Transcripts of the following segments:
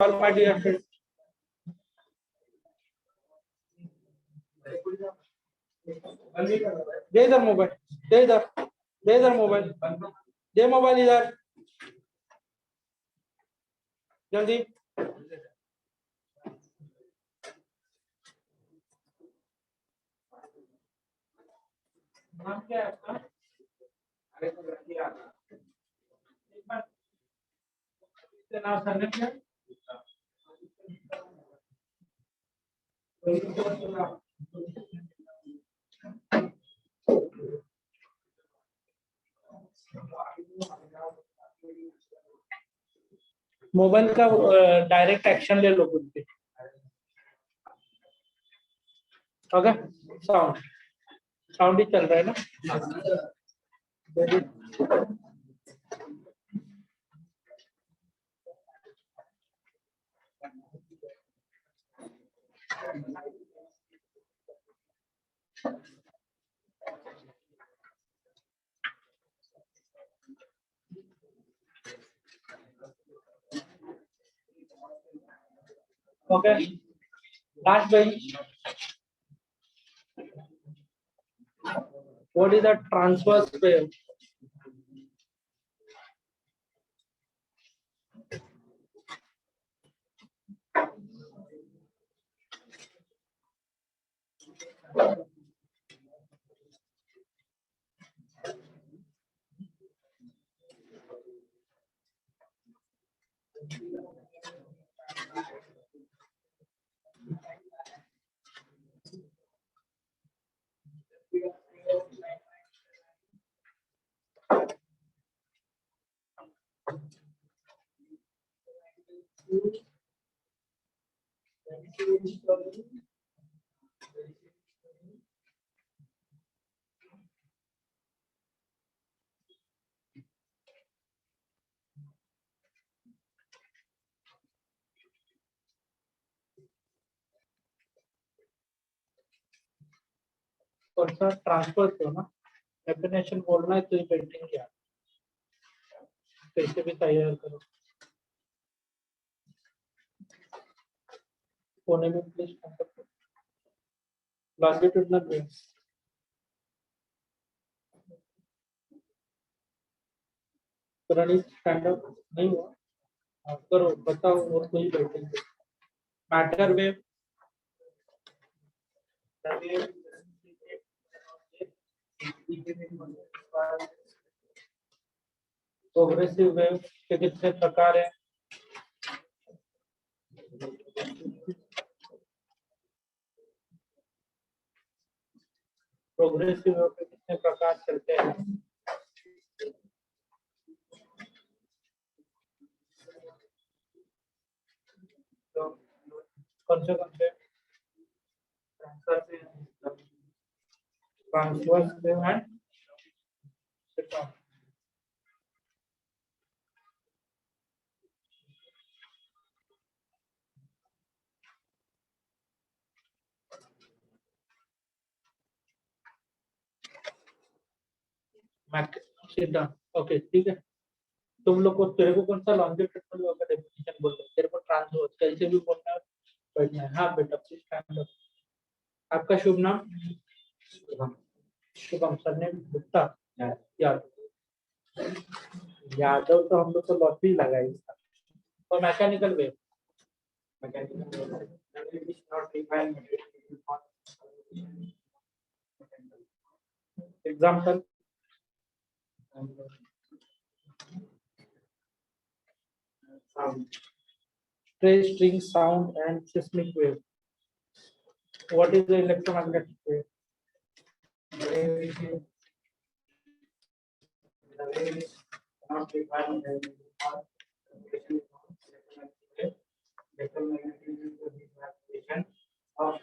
All my dear friends. दे इधर mobile, दे इधर mobile, दे mobile इधर जल्दी। नाम क्या है आपका? नाम सरनेम क्या है? मोबाइल का डायरेक्ट एक्शन ले लो खुद पे। ओके, साउंड ही चल रहा है ना? Okay, last bench. What is the transverse wave? कौन सा ट्रांसफर हो ना, डेफिनेशन बोलना है तो ये पेंटिंग क्या कैसे भी तैयार करो। कोने में please longitudinal wave. Stand up नहीं हुआ, करो बताओ और कोई बैठेंगे। मैटर वेव, प्रोग्रेसिव वेव के कितने प्रकार है? प्रोग्रेसिव वेव के कितने प्रकार चलते हैं? तो कौन से ट्रांसवर्स वेव एंड ओके ठीक है। तुम लोग को, तेरे को कौन सा लॉन्गिट्यूडनल वेव का डेफिनेशन बोल रहे? तेरे को ट्रांसवर्स कैसे भी बोलना है, बैठना है। हाँ बेटा प्लीज स्टैंड अप। आपका शुभ नाम? शुभम। सरनेम गुप्ता यादव। यादव तो हम लोग को लॉटरी लगाई। और mechanical wave, example straight string sound and seismic wave. What is the electromagnetic wave? The wave is not defined by electromagnetic vibration of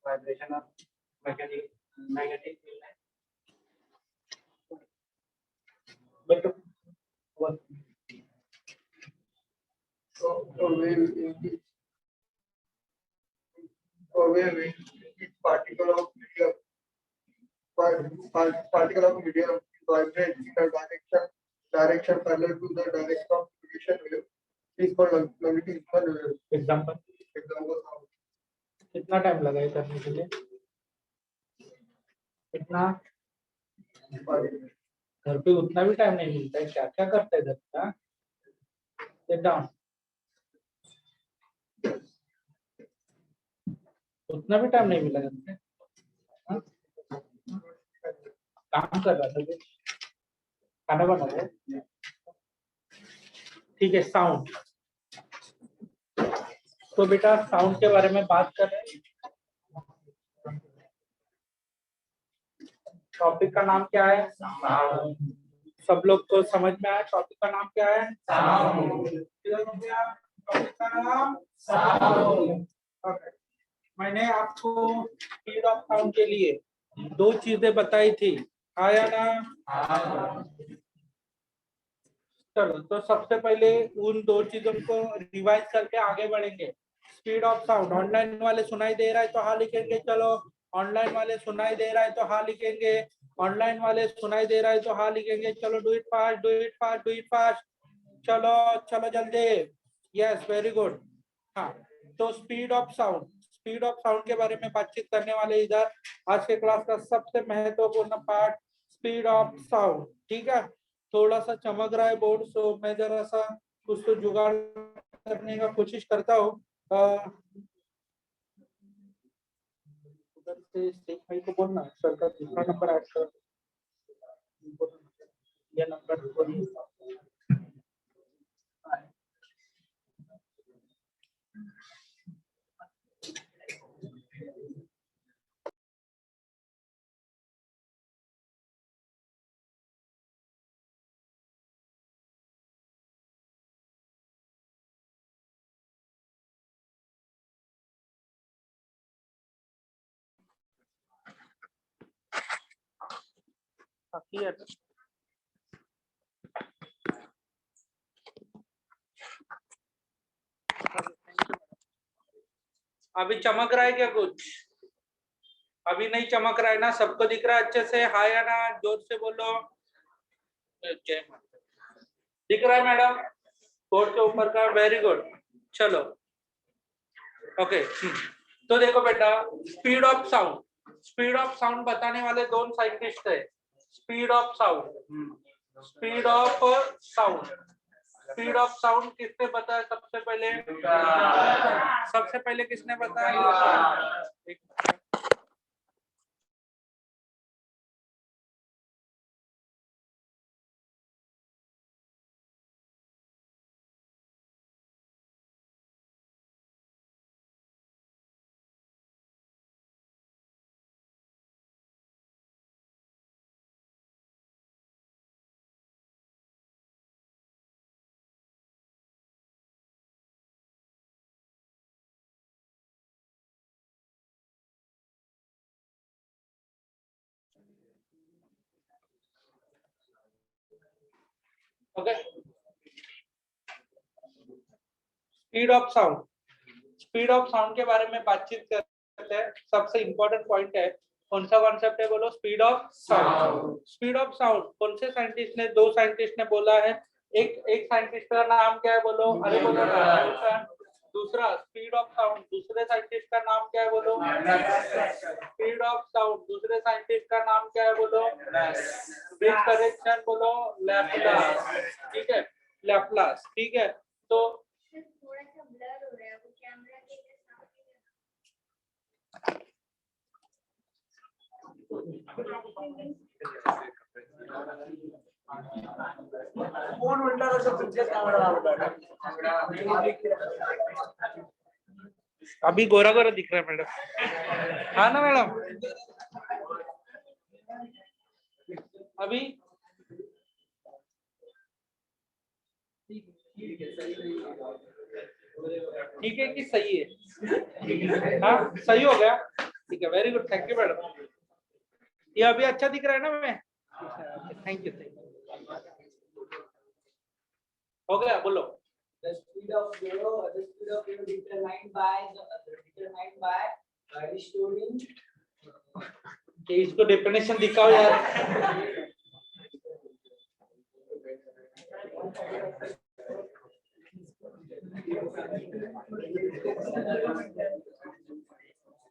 vibration of magnetic field. But what? So wave is particle of medium vibrate in the direction direction parallel to the direction of propagation wave is called longitudinal wave. Example Example. कितना time लगा ये करने के लिए? कितना? घर पे उतना भी टाइम नहीं मिलता है, क्या क्या करते हैं घर का? Sit down. उतना भी टाइम नहीं मिला घर पे, हाँ? काम कर रहा था, खाना बना रहा है। ठीक है, साउंड। तो बेटा साउंड के बारे में बात कर रहे हैं। टॉपिक का नाम क्या है? साउंड। सब लोग को समझ में आया टॉपिक का नाम क्या है? साउंड। टॉपिक का नाम साउंड। मैंने आपको स्पीड ऑफ साउंड के लिए दो चीजें बताई थी, आया ना? चलो, तो सबसे पहले उन दो चीजों को रिवाइज करके आगे बढ़ेंगे। स्पीड ऑफ साउंड, ऑनलाइन वाले सुनाई दे रहा है तो हाँ लिखेंगे। चलो, ऑनलाइन वाले सुनाई दे रहा है तो हाँ लिखेंगे। ऑनलाइन वाले सुनाई दे रहा है तो हाँ लिखेंगे। चलो, do it fast, do it fast, do it fast. चलो चलो जल्दी। Yes, very good. हाँ, तो speed of sound, speed of sound के बारे में बातचीत करने वाले इधर। आज के क्लास का सबसे महत्वपूर्ण पार्ट स्पीड ऑफ साउंड। ठीक है, थोड़ा सा चमक रहा है बोर्ड, सो मैं जरा सा कुछ तो जुगाड़ करने का कोशिश करता हूँ। उधर से शेख भाई को बोलना सर का दूसरा नंबर ऐड कर, ये नंबर बाकी है। अभी चमक रहा है क्या कुछ? अभी नहीं चमक रहा है ना? सबको दिख रहा है अच्छे से? हाँ या ना? जोर से बोलो। जय माता। दिख रहा है मैडम बोर्ड के ऊपर का? Very good. चलो, ओके। तो देखो बेटा, speed of sound, speed of sound बताने वाले दो साइंटिस्ट है। Speed of sound, speed of sound, speed of sound किसने बताया सबसे पहले? सबसे पहले किसने बताया? Okay, speed of sound, speed of sound के बारे में बातचीत करते हैं। सबसे इंपॉर्टेंट पॉइंट है, कौन सा कॉन्सेप्ट है बोलो? Speed of sound. Speed of sound कौन से साइंटिस्ट ने, दो साइंटिस्ट ने बोला है। एक साइंटिस्ट का नाम क्या है बोलो? अरे बोलो ना। दूसरा स्पीड ऑफ साउंड, दूसरे साइंटिस्ट का नाम क्या है बोलो? स्पीड ऑफ साउंड, दूसरे साइंटिस्ट का नाम क्या है बोलो? ब्रिज करेक्शन बोलो, लैप्लास। ठीक है, लैप्लास। ठीक है, तो थोड़ा सा ब्लर हो रहा है वो कैमरा के फोन उल्टा रखो, पीछे कैमरा अभी गोरा गोरा दिख रहा है मैडम। हाँ ना मैडम? अभी ठीक है कि सही है? हाँ, सही हो गया। ठीक है, very good, thank you madam. ये अभी अच्छा दिख रहा है ना? मैं थैंक यू, हो गया। बोलो। The speed of wave determined by restoring. इसको डेफिनेशन दिखाओ यार।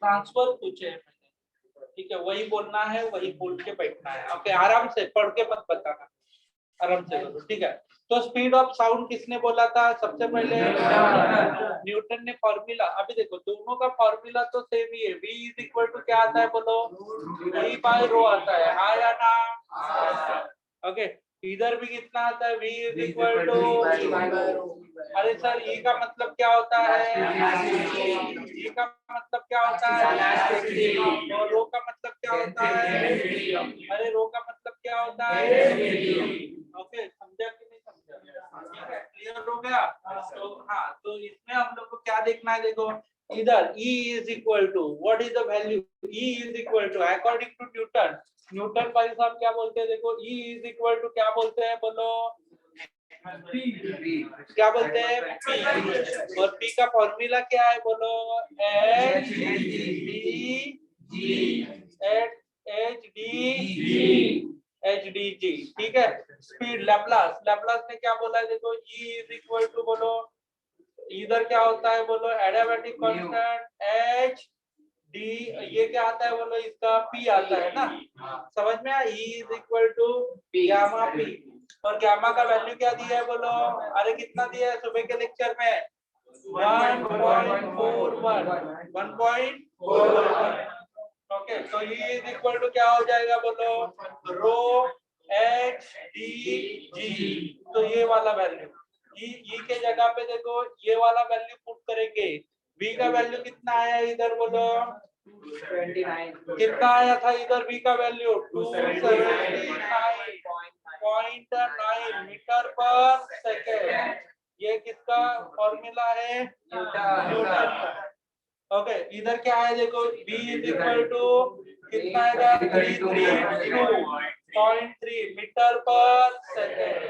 ट्रांसफर पूछे हैं मैंने, ठीक है, वही बोलना है, वही बोल के बैठना है। ओके, आराम से पढ़ के मत बताना, आराम से करो, ठीक है। तो स्पीड ऑफ साउंड किसने बोला था सबसे पहले? न्यूटन ने फॉर्मूला। अभी देखो दोनों का फॉर्मूला तो सेम ही है। v इज इक्वल टू क्या आता है बोलो? v बाय रो आता है, हाँ या ना? ओके, इधर भी कितना आता है? v इज इक्वल टू, अरे सर e का मतलब क्या होता है? e का मतलब क्या होता है? और रो का मतलब क्या होता है? अरे रो का मतलब क्या होता है? ओके, समझा कि नहीं समझा? ठीक है, क्लियर हो गया? तो हाँ, तो इसमें हम लोग को क्या देखना है? देखो इधर E is equal to what is the value? E is equal to according to Newton, Newton भाई साहब क्या बोलते हैं? देखो E is equal to क्या बोलते हैं बोलो? क्या बोलते हैं? P। और P का फॉर्मूला क्या है बोलो? H D G, ठीक है। स्पीड लैपलास, लैपलास ने क्या बोला है? देखो E is equal to बोलो, इधर क्या होता है बोलो? एडियाबैटिक कांस्टेंट H D, ये क्या आता है बोलो? इसका P आता है ना, समझ में आया? E is equal to gamma P। और गामा का वैल्यू क्या दिया है बोलो? अरे कितना दिया है सुबह के लेक्चर में? 1.41। ओके, तो E is equal to क्या हो जाएगा बोलो? रो H D G। तो ये वाला वैल्यू E के जगह पे देखो ये वाला वैल्यू पुट करेंगे। V का वैल्यू कितना आया इधर बोलो? 29। कितना आया था इधर V का वैल्यू? 279.9 मीटर पर सेकेंड। ये किसका फॉर्मूला है? न्यूटन का। ओके, इधर क्या है देखो? V इज इक्वल टू कितना आएगा? 332.3 मीटर पर सेकेंड।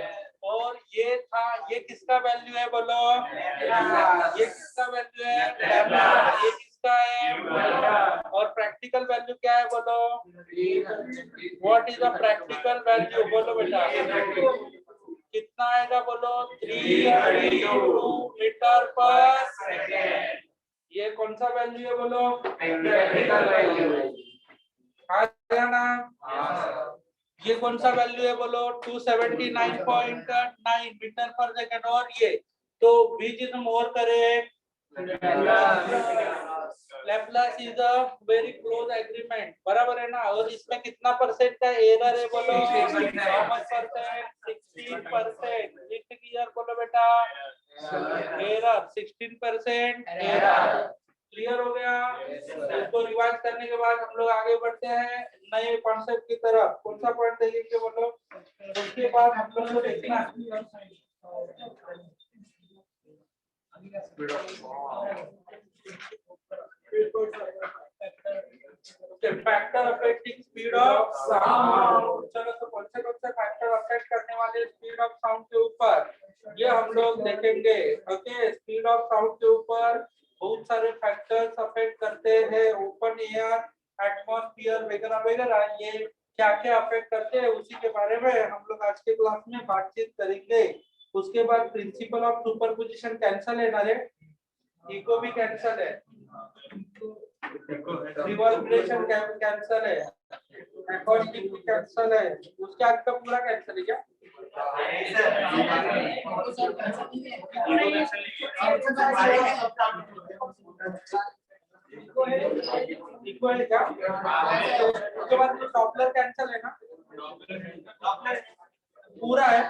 और ये था, ये किसका वैल्यू है बोलो? ये किसका वैल्यू है? ये किसका है? और प्रैक्टिकल वैल्यू क्या है बोलो? What is the practical value बोलो बेटा? कितना आएगा बोलो? 332 मीटर पर सेकेंड। ये कौन सा वैल्यू है बोलो? प्रैक्टिकल वैल्यू है ना? ये कौन सा वैल्यू है बोलो? 279.9 मीटर पर सेकेंड। और ये तो which is more correct? Laplace is a very close agreement, बराबर है ना? और इसमें कितना परसेंट का एरर है बोलो? How much percent? 16%। लिख क्लियर बोलो बेटा? Error 16% error. क्लियर हो गया? इसको रिवाइज करने के बाद हम लोग आगे बढ़ते हैं नए कॉन्सेप्ट की तरफ। कौन सा पॉइंट देखेंगे बोलो? उसके बाद हम लोग को देखना factor affecting speed of sound. चलो, तो कौन से फैक्टर अफेक्ट करने वाले स्पीड ऑफ साउंड के ऊपर ये हम लोग देखेंगे। ओके, स्पीड ऑफ साउंड के ऊपर बहुत सारे फैक्टर्स अफेक्ट करते हैं। ओपन एयर, एटमॉस्फेयर वगैरह वगैरह, ये क्या क्या अफेक्ट करते हैं उसी के बारे में हम लोग आज के क्लास में बातचीत करेंगे। उसके बाद प्रिंसिपल ऑफ सुपरपोजिशन कैंसल है ना रे? इको भी कैंसल है, रिवर्बरेशन कैंसल है, एकॉस्टिक भी कैंसल है। उसके आज का पूरा कैंसल है क्या? इको है क्या? उसके बाद तो डॉपलर कैंसल है ना? डॉपलर पूरा है।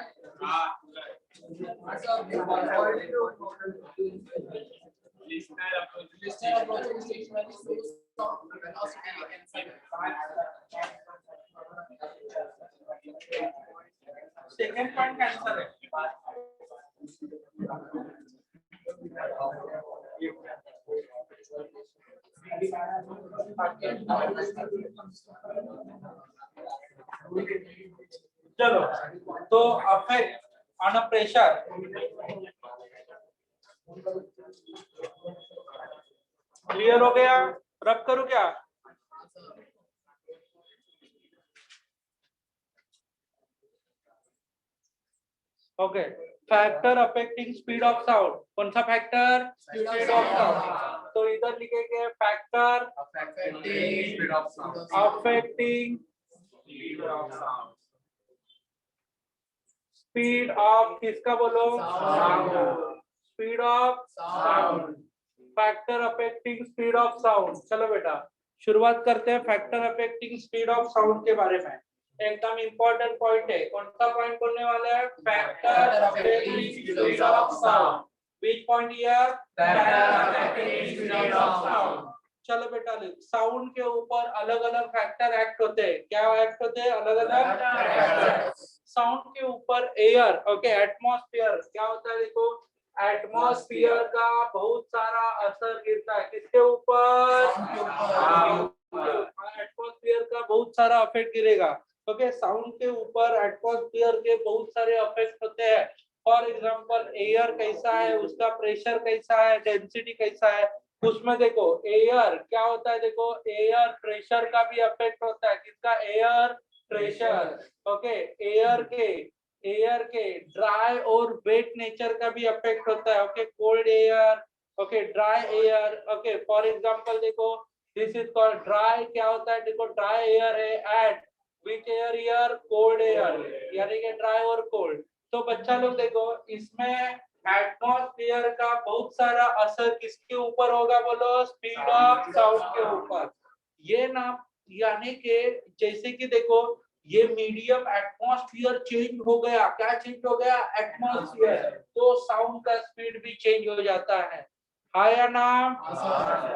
सेकंड पॉइंट कैंसल है। चलो, तो affect on a pressure. Clear हो गया? रब करूं क्या? Okay, factor affecting speed of sound, कौन सा फैक्टर? Speed of sound. तो इधर लिखेंगे फैक्टर अफेक्टिंग स्पीड ऑफ, किसका बोलो? Speed of sound, factor affecting speed of sound. चलो बेटा शुरुआत करते हैं factor affecting speed of sound के बारे में। एकदम इंपॉर्टेंट पॉइंट है, कौन सा पॉइंट बोलने वाले हैं? Factor affecting speed of sound. Which point here? Factor affecting speed of sound. चलो बेटा साउंड के ऊपर अलग अलग फैक्टर एक्ट होते हैं। क्या एक्ट होते हैं? अलग अलग। साउंड के ऊपर एयर, ओके, एटमॉस्फेयर क्या होता है? देखो एटमॉस्फेयर का बहुत सारा असर गिरता है किसके ऊपर? एटमॉस्फेयर का बहुत सारा इफेक्ट गिरेगा। ओके, साउंड के ऊपर एटमॉस्फेयर के बहुत सारे इफेक्ट होते हैं। फॉर एग्जांपल एयर कैसा है, उसका प्रेशर कैसा है, डेंसिटी कैसा है, उसमें देखो एयर क्या होता है? देखो एयर प्रेशर का भी इफेक्ट होता है। किसका? Air pressure. ओके, एयर के ड्राई और वेट नेचर का भी इफेक्ट होता है। Okay, cold air, okay, dry air. Okay, for example देखो दिस इज कॉल्ड ड्राई। क्या होता है? देखो ड्राई एयर है eight which air? Here cold air, यानी कि ड्राई और कोल्ड। तो बच्चा लोग देखो इसमें एटमॉस्फेयर का बहुत सारा असर किसके ऊपर होगा? बोलो स्पीड ऑफ साउंड के ऊपर। ये ना यानी कि जैसे कि देखो ये मीडियम एटमॉस्फेयर चेंज हो गया, क्या चेंज हो गया? एटमॉस्फेयर, तो साउंड का स्पीड भी चेंज हो जाता है। हाँ या ना?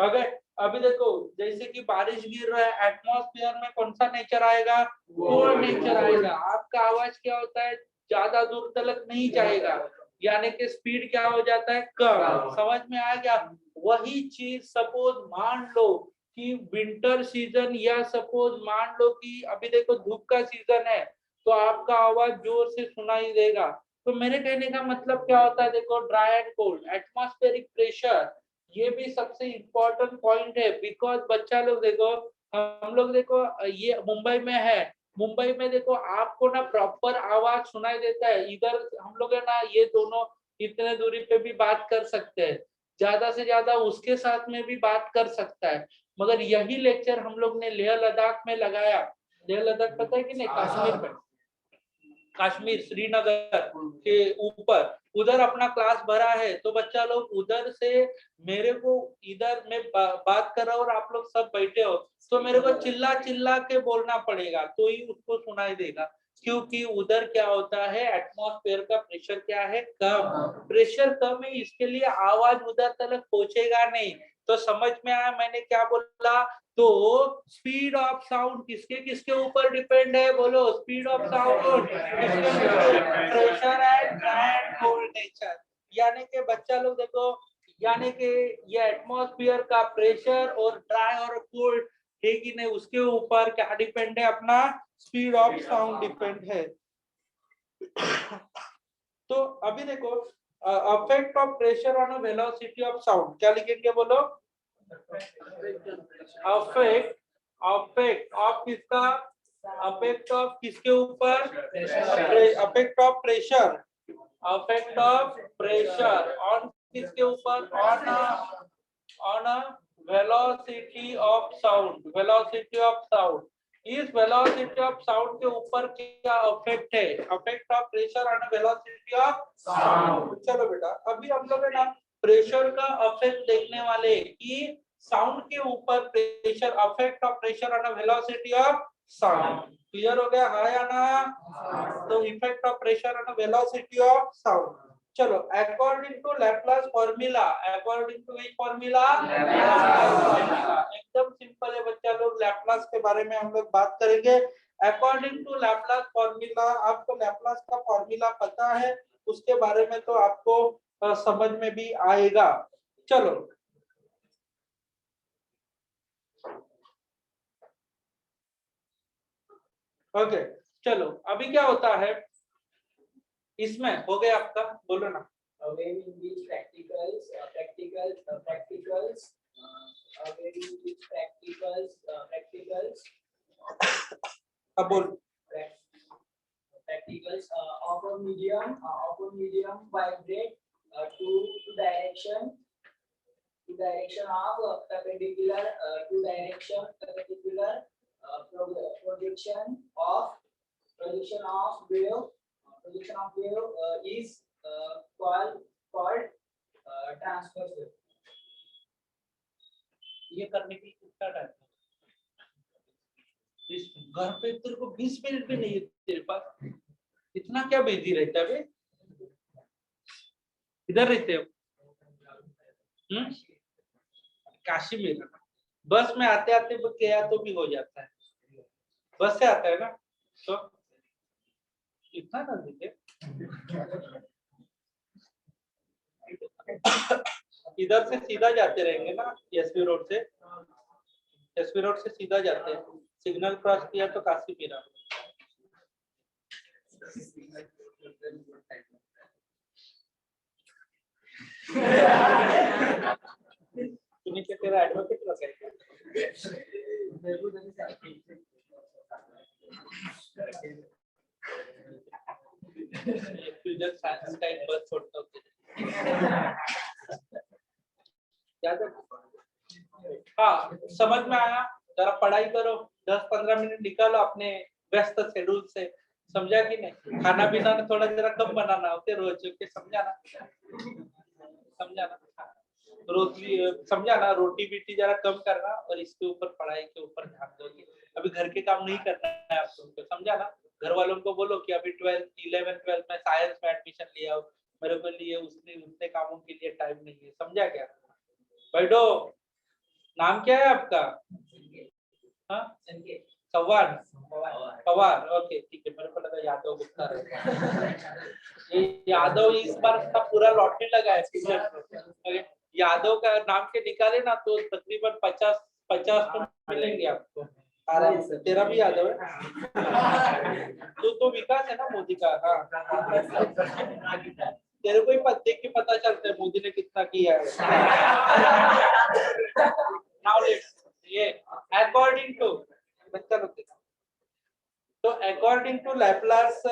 अगर अभी देखो जैसे कि बारिश गिर रहा है, एटमॉस्फेयर में कौन सा नेचर आएगा? कोल्ड नेचर आएगा। आपका आवाज क्या होता है? ज्यादा दूर तक नहीं जाएगा, यानी कि स्पीड क्या हो जाता है? कम। समझ में आ गया? वही चीज सपोज मान लो कि विंटर सीजन, या सपोज मान लो कि अभी देखो धूप का सीजन है, तो आपका आवाज जोर से सुनाई देगा। तो मेरे कहने का मतलब क्या होता है? देखो dry and cold, atmospheric pressure, ये भी सबसे इम्पोर्टेंट पॉइंट है। बिकॉज बच्चा लोग देखो, हम लोग देखो ये मुंबई में है, मुंबई में देखो आपको ना प्रॉपर आवाज सुनाई देता है। इधर हम लोग है ना ये दोनों इतने दूरी पे भी बात कर सकते हैं, ज्यादा से ज्यादा उसके साथ में भी बात कर सकता है। मगर यही लेक्चर हम लोग ने लेह लद्दाख में लगाया। लेह लद्दाख पता है कि नहीं? कश्मीर में, कश्मीर श्रीनगर के ऊपर, उधर अपना क्लास भरा है। तो बच्चा लोग उधर से मेरे को इधर में बात कर रहा हूँ और आप लोग सब बैठे हो, तो मेरे को चिल्ला चिल्ला के बोलना पड़ेगा तो ही उसको सुनाई देगा। क्योंकि उधर क्या होता है? एटमॉस्फेयर का प्रेशर क्या है? कम। प्रेशर कम है, इसके लिए आवाज उधर तक पहुंचेगा नहीं। तो समझ में आया मैंने क्या बोला? तो स्पीड ऑफ साउंड किसके किसके ऊपर डिपेंड है? बोलो speed of sound pressure and cold nature. यानी कि बच्चा लोग देखो, यानी कि ये एटमॉस्फेयर का प्रेशर और ड्राई और कोल्ड है कि नहीं, उसके ऊपर क्या डिपेंड है? अपना स्पीड ऑफ साउंड डिपेंड है। तो अभी देखो affect of pressure on velocity of sound, क्या लिखेंगे? बोलो अफेक्ट, अफेक्ट ऑफ किसका? अफेक्ट ऑफ किसके ऊपर? Affect of pressure, affect of pressure on किसके ऊपर? On a velocity of sound, velocity of sound. इस वेलोसिटी ऑफ साउंड के ऊपर क्या अफेक्ट है? Affect of pressure on velocity of sound. चलो बेटा अभी हम लोग है ना प्रेशर का अफेक्ट देखने वाले कि साउंड के ऊपर pressure, affect of pressure on velocity of sound. Clear हो गया? हाँ या ना? तो effect of pressure on velocity of sound. चलो according to Laplace formula, according to which formula? एकदम सिंपल है बच्चा लोग, लैप्लास के बारे में हम लोग बात करेंगे। अकॉर्डिंग टू लैप्लास फॉर्मूला, आपको लैप्लास का फॉर्मूला पता है, उसके बारे में तो आपको समझ में भी आएगा। चलो ओके, चलो अभी क्या होता है इसमें? हो गया आपका? बोलो ना। When in which practicals, when in which practicals, अब बोल। particles of a medium vibrate to direction of perpendicular projection of wave is called transverse wave. ये करने की कितना टाइम? 20 मिनट। घर पे तेरे को 20 मिनट भी नहीं है तेरे पास, इतना क्या बिजी रहता है बे? इधर रहते हो? काशी में बस में आते आते गया तो भी हो जाता है, बस से आता है ना, तो इतना नजदीक है। इधर से सीधा जाते रहेंगे ना, एसवी रोड से सीधा जाते हैं, सिग्नल क्रॉस किया तो काशी मीरा। तूने क्या तेरा एडवोकेट लगा है? फ्यूचर साइंस का एक बस छोड़ता हूँ याद है? हाँ, समझ में आया? जरा पढ़ाई करो, 10-15 मिनट निकालो अपने व्यस्त शेड्यूल से, समझा कि नहीं? खाना पीना थोड़ा जरा कम बनाना होते रोज के, समझाना समझाना, रोटी बीटी जरा कम करना और इसके ऊपर पढ़ाई के ऊपर ध्यान दोगे। अभी घर के काम नहीं करना है आपको, समझाना। घर वालों को बोलो कि अभी 12th 11th में साइंस में एडमिशन लिया हो, मेरे को लिए उतने कामों के लिए टाइम नहीं है, समझा क्या? बैठो। नाम क्या है आपका? हाँ, चौहान पवार, ओके ठीक है। मेरे को लगा यादव गुप्ता ये यादव इस बार का पूरा लॉटरी लगा है। यादव का नाम के निकाले ना तो तकरीबन 50 तो मिलेंगे आपको आराम से। तेरा भी यादव है तो विकास है ना मोदी का। हाँ, तेरे को ही देख के पता चलता है मोदी ने कितना किया है। नाउ लेट्स ये अकॉर्डिंग टू बच्चा लोग, तो according to Laplace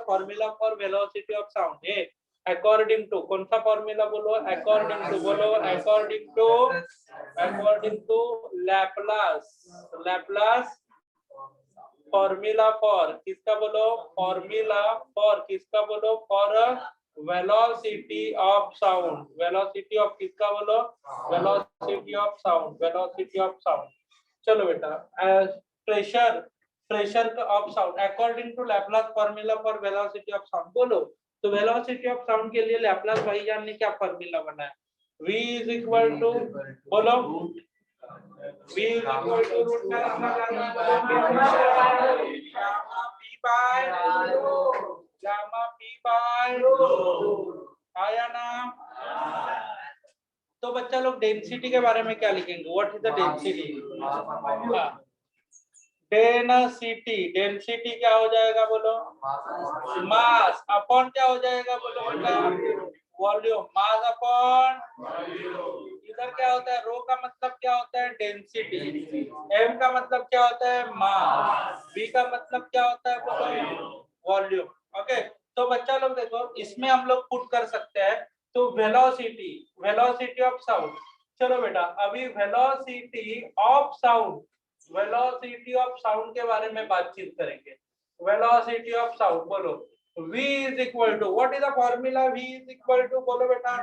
formula for velocity of sound, ये अकॉर्डिंग टू कौन सा फॉर्मूला बोलो? अकॉर्डिंग टू बोलो, according to Laplace formula for किसका बोलो? फॉर्मूला फॉर किसका बोलो? For velocity of sound. Velocity of किसका बोलो? Velocity of sound, velocity of sound. चलो बेटा, pressure of sound according to Laplace formula for velocity of sound बोलो। तो वेलोसिटी ऑफ साउंड के लिए लैपलास भाईजान ने क्या फॉर्मूला बनाया? v इज इक्वल टू बोलो, v is equal to root gamma p by आया ना? तो बच्चा लोग डेंसिटी के बारे में क्या लिखेंगे? What is the density? Density क्या हो जाएगा बोलो? मास अपॉन क्या हो जाएगा बोलो बेटा? वॉल्यूम। मास अपॉन इधर क्या होता है? रो का मतलब क्या होता है? डेंसिटी। एम का मतलब क्या होता है? मास। बी का मतलब क्या होता है बोलो? वॉल्यूम। ओके, तो बच्चा लोग देखो, इसमें हम लोग पुट कर सकते हैं। तो वेलोसिटी ऑफ साउंड, चलो बेटा अभी वेलोसिटी ऑफ साउंड के बारे में बातचीत करेंगे। वेलोसिटी ऑफ साउंड बोलो, v is equal to what is the formula? v is equal to बोलो बेटा,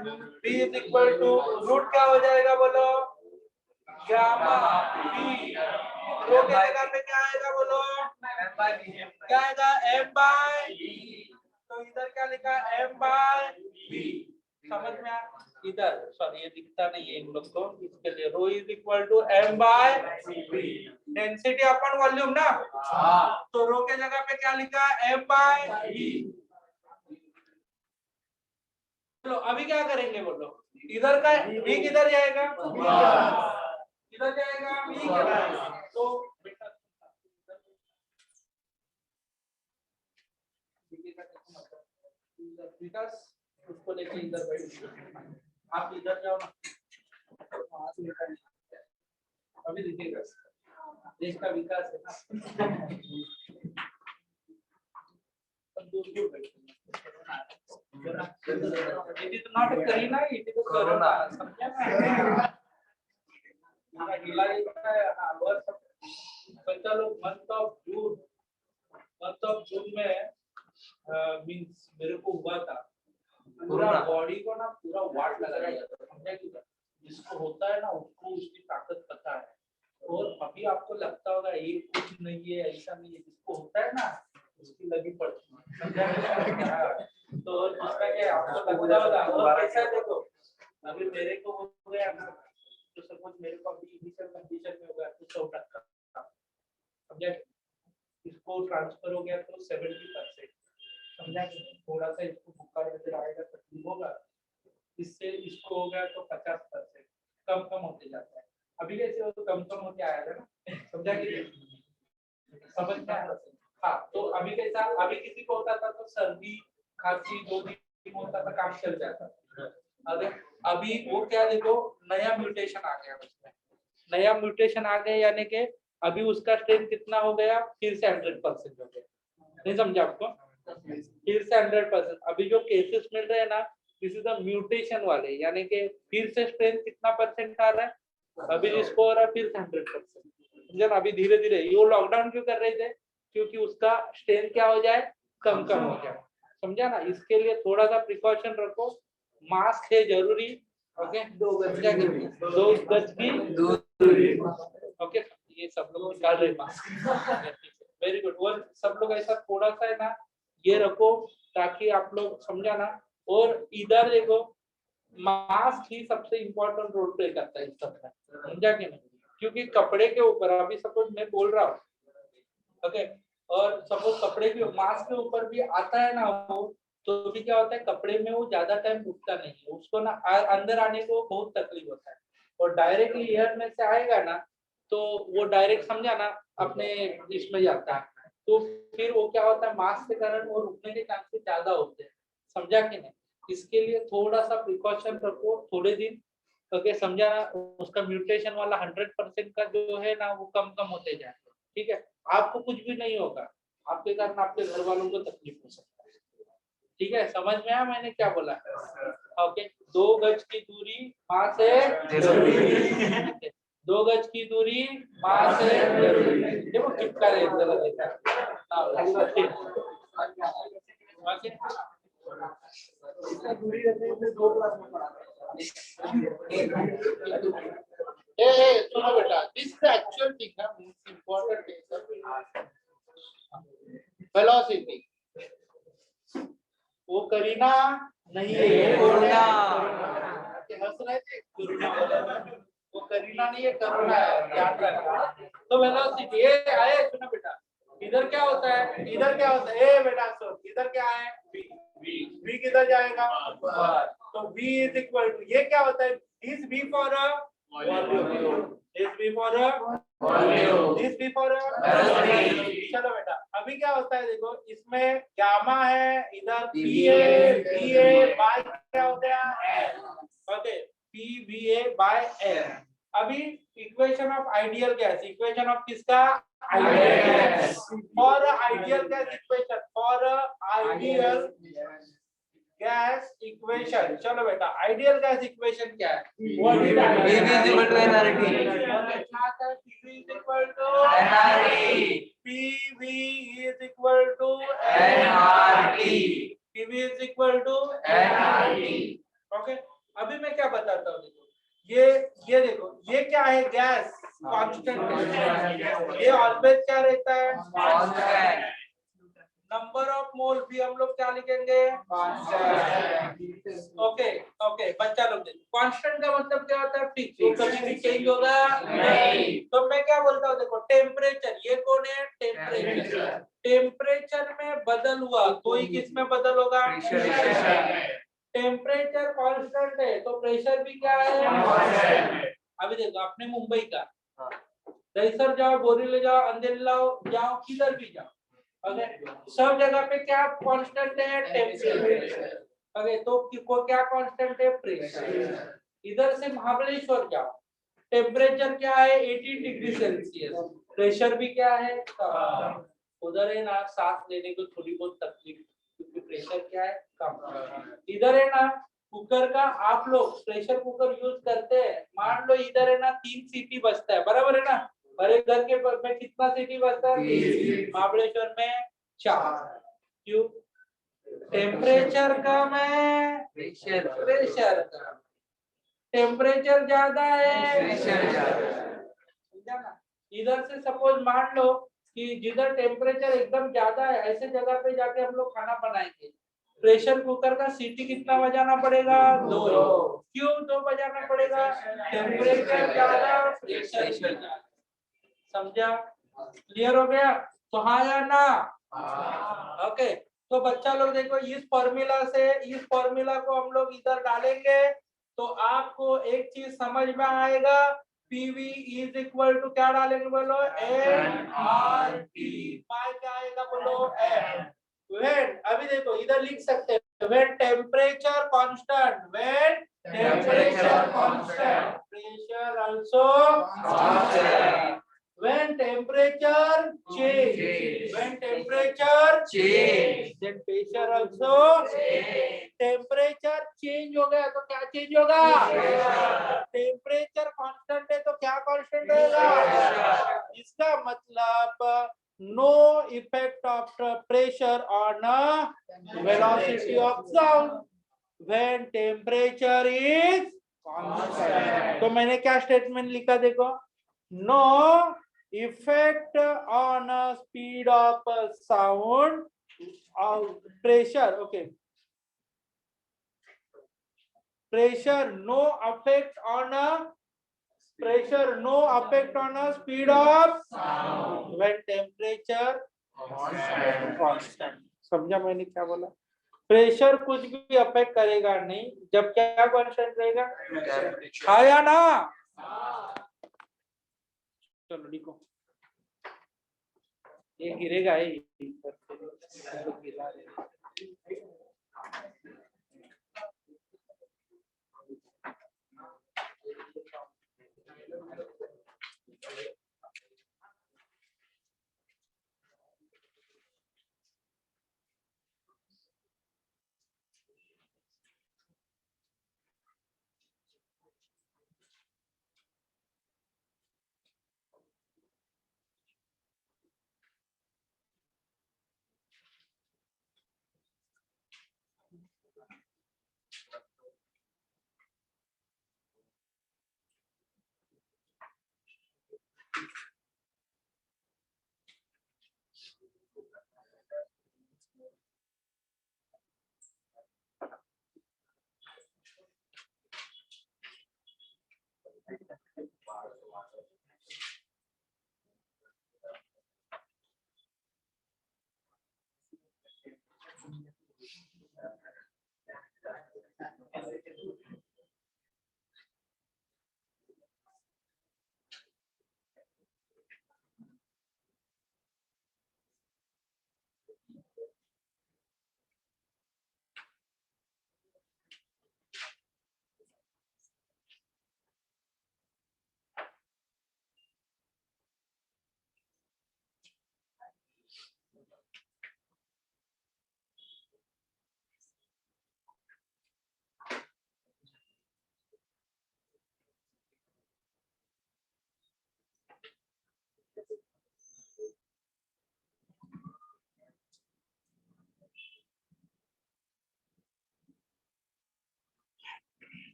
v is equal to root क्या हो जाएगा बोलो? Gamma p। रो के जगह पे क्या आएगा बोलो? क्या आएगा? m by v। तो इधर क्या लिखा? m by v। समझ में आ? इधर सॉरी ये दिखता नहीं है इन लोग को, इसके लिए rho is equal to m by v। Density upon volume ना, तो रो के जगह पे क्या लिखा? m by v। चलो अभी क्या करेंगे बोलो? इधर का v किधर जाएगा? इधर जाएगा v किधर? तो बेटा विकास उसको लेके इधर बैठ, आप इधर जाओ ना, अभी देखिएगा देश का विकास है ना। It is not a Karina, it is a Corona. समझा ना? पूरा हिला ही रहा है, और सब बच्चा लोग मंथ ऑफ जून में मींस मेरे को हुआ था, पूरा बॉडी को ना पूरा वाट लगा दिया था, समझा कि जिसको होता है ना उसको उसकी ताकत पता है। और अभी आपको लगता होगा ये कुछ नहीं है, ऐसा नहीं है, जिसको होता है ना उसकी लगी पड़ती है, समझा कि? तो दूसरा क्या आपको लगता होगा, और कैसा है देखो, अभी मेरे को हो गया ना, तो सपोज मेरे को अभी इनिशियल कंडीशन में होगा तो 100%, समझा? इसको ट्रांसफर हो गया तो 70%, समझा? थोड़ा सा इसको बुखार वगैरह आएगा, तकलीफ होगा, इससे इसको हो गया तो 50% कम होते जाता है। अभी कैसे हो तो कम होते आएगा ना, समझा कि? समझ में आया? हाँ, तो अभी कैसा, अभी किसी को होता था तो सर्दी खांसी 2 दिन होता था, काम चल जाता था। अभी वो क्या देखो, नया म्यूटेशन आ गया उसमें, नया म्यूटेशन आ गया, यानी कि अभी उसका स्ट्रेंथ कितना हो गया, फिर से 100% हो गया। नहीं समझा आपको? फिर से 100%। अभी जो केसेस मिल रहे हैं ना, दिस इज द म्यूटेशन वाले, यानी कि फिर से स्ट्रेंथ कितना परसेंट आ रहा है, अभी जिसको हो रहा है फिर से 100%। समझा ना? अभी धीरे धीरे ये लॉकडाउन क्यों कर रहे थे, क्योंकि उसका स्ट्रेंथ क्या हो जाए, कम हो जाए, समझा ना? इसके लिए थोड़ा सा प्रिकॉशन रखो, मास्क है जरूरी, ओके, 2 गज की दूरी, ओके, ये सब लोग निकाल रहे मास्क, वेरी गुड। और सब लोग ऐसा थोड़ा सा है ना ये रखो, ताकि आप लोग, समझा ना? और इधर देखो, मास्क ही सबसे इम्पोर्टेंट रोल प्ले करता है इस सब में, समझा कि नहीं? क्योंकि कपड़े के ऊपर, अभी सपोज मैं बोल रहा हूँ, ओके, और सपोज कपड़े के मास्क के ऊपर भी आता है ना वो, तो भी क्या होता है, कपड़े में वो ज्यादा टाइम रुकता नहीं है, उसको ना अंदर आने को बहुत तकलीफ होता है, और डायरेक्टली एयर में से आएगा ना तो वो डायरेक्ट, समझा ना, अपने इसमें जाता है, तो फिर वो क्या होता है, मास्क के कारण वो रुकने के चांसेस ज्यादा होते हैं, समझा कि नहीं? इसके लिए थोड़ा सा प्रिकॉशन रखो थोड़े दिन, ओके, समझा ना? उसका म्यूटेशन वाला 100% का जो है ना वो कम होते जाए, ठीक है? आपको कुछ भी नहीं होगा, आपके कारण आपके घर वालों को तकलीफ हो सकता है, ठीक है? समझ में आया मैंने क्या बोला? ओके, 2 गज की दूरी माँ से जरूरी, 2 गज की दूरी माँ से जरूरी। देखो चिपका रहे जरा देखा, दूरी रहती है 2 क्लास में पढ़ा। सुनो बेटा, दिस इज एक्चुअल थिंग ना, मोस्ट इंपॉर्टेंट थिंग, वेलोसिटी। वो करीना नहीं है, कोरोना। हंस रहे थे, कोरोना वो करीना नहीं है, कोरोना है, याद रखना। तो वेलोसिटी ये आए, सुनो बेटा, इधर क्या होता है, इधर क्या होता है, ए बेटा सुन, इधर क्या है, v किधर जाएगा, तो v इज इक्वल टू, ये क्या होता है, this v for volume, this v for volume, this v for velocity. चलो बेटा, अभी क्या होता है देखो, इसमें गामा है, इधर va बाय क्या हो गया, ओके, pva बाय l। अभी equation of ideal gas, equation of किसका, ideal gas, for ideal gas equation, for ideal gas equation. चलो बेटा, आइडियल गैस इक्वेशन क्या है, what is PV is equal to nRT, PV is equal to nRT, PV is equal to nRT, okay. अभी मैं क्या बताता हूँ, देखो ये देखो, ये क्या है, गैस कांस्टेंट, ये ऑलवेज क्या रहता है, कांस्टेंट। नंबर ऑफ मोल भी हम लोग क्या लिखेंगे, कांस्टेंट, ओके, बच्चा लोग देखो, कांस्टेंट का मतलब क्या होता है, फिक्स, वो कभी भी चेंज होगा नहीं। तो मैं क्या बोलता हूँ, देखो टेम्परेचर, ये कौन है, टेम्परेचर में बदल हुआ, कोई किस में बदल होगा, टेम्परेचर कांस्टेंट है तो प्रेशर भी क्या है, अभी देखो अपने मुंबई का, दहीसर जाओ, बोरीवली जाओ, अंधेरी जाओ, किधर भी जाओ, ओके, सब जगह पे क्या कांस्टेंट है, टेम्परेचर, ओके, तो क्या कांस्टेंट है, प्रेशर। इधर से महाबलेश्वर जाओ, टेम्परेचर क्या है, 18 डिग्री सेल्सियस, प्रेशर भी क्या है, उधर है ना, सांस लेने को थोड़ी बहुत तकलीफ क्या है कम। इधर है ना कुकर का, आप लोग प्रेशर कुकर यूज करते हैं, मान लो इधर है ना 3 सीटी बजता है, बराबर है ना, और एक घर के में कितना सीटी बजता है, 3। महाबलेश्वर में 4। क्यों? टेम्परेचर कम है, प्रेशर कम। टेम्परेचर ज्यादा है, प्रेशर ज्यादा है। समझा ना? इधर से सपोज मान लो कि जिधर टेम्परेचर एकदम ज्यादा है, ऐसे जगह पे जाके हम लोग खाना बनाएंगे, प्रेशर कुकर का सीटी कितना बजाना पड़ेगा, 2। क्यों 2 बजाना पड़ेगा? टेम्परेचर ज्यादा, प्रेशर ज्यादा। समझा? क्लियर हो गया? तो हाँ या ना? ओके। तो बच्चा लोग देखो, इस फॉर्मूला से इस फॉर्मूला को हम लोग इधर डालेंगे तो आपको एक चीज समझ में आएगा, पीवी इज इक्वल टू क्या डालेंगे बोलो, एन आर टी। पाई क्या आएगा बोलो, एन। व्हेन, अभी देखो इधर लिख सकते हैं, when temperature constant, when temperature constant, pressure also constant. When temperature change, when temperature change, then pressure also change. Temperature change हो गया तो क्या चेंज होगा? टेम्परेचर कांस्टेंट है तो क्या कांस्टेंट रहेगा? इसका मतलब no effect of pressure on velocity of sound when temperature is constant. तो मैंने क्या स्टेटमेंट लिखा देखो, no effect on speed of sound of pressure. Okay, pressure no effect on pressure no effect on speed of sound when temperature constant. समझा मैंने क्या बोला? Pressure कुछ भी अफेक्ट करेगा नहीं जब क्या कांस्टेंट रहेगा, आया ना? चलो लिखो, ये गिरेगा ही गिरा रहे।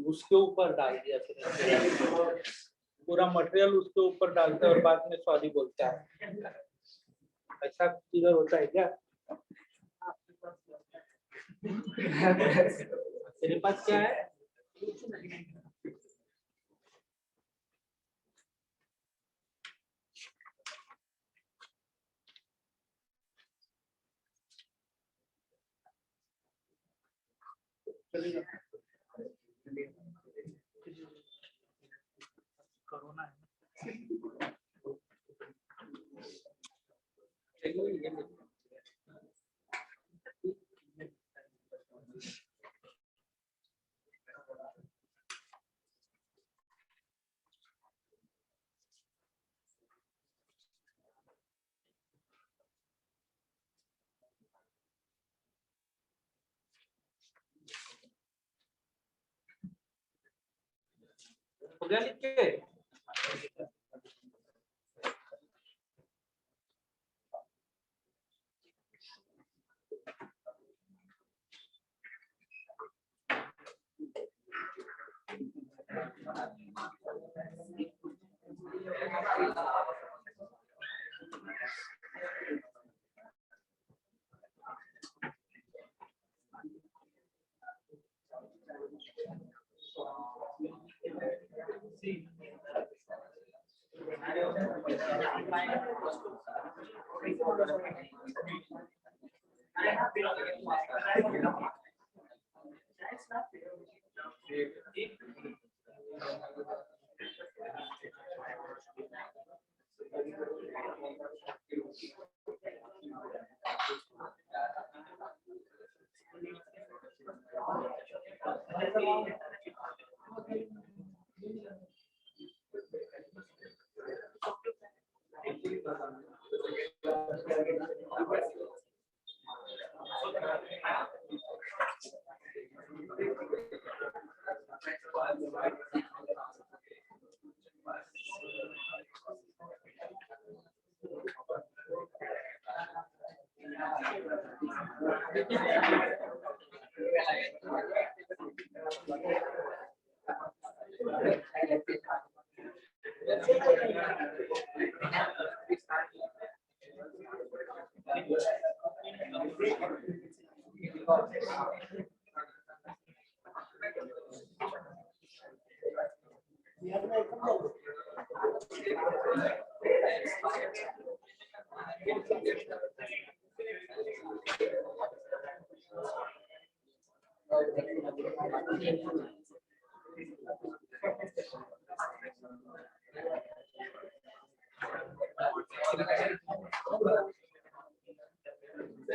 उसके ऊपर डाल दिया, फिर पूरा मटेरियल उसके ऊपर डालते हैं और बाद में सॉरी बोलते हैं। ऐसा इधर होता है क्या? तेरे पास क्या है? कोरोना है। हो गया लिख के?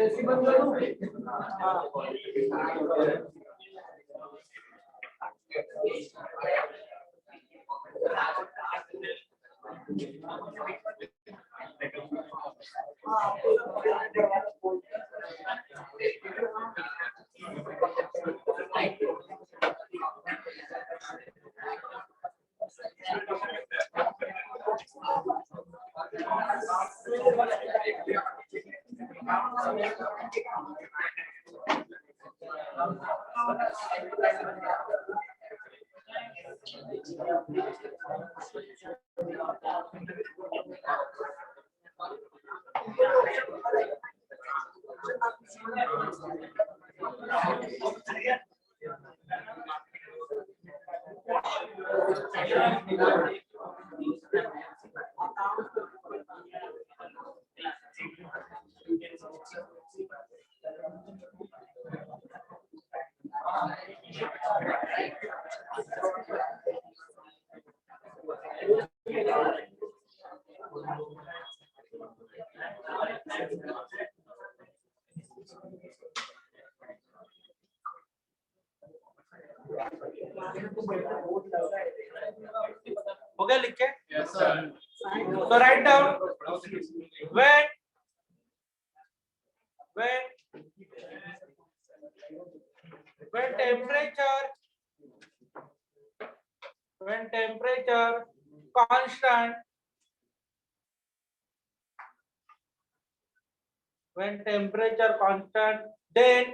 ऐसी बंद करूं? हो गया लिख के? So write down when temperature constant, then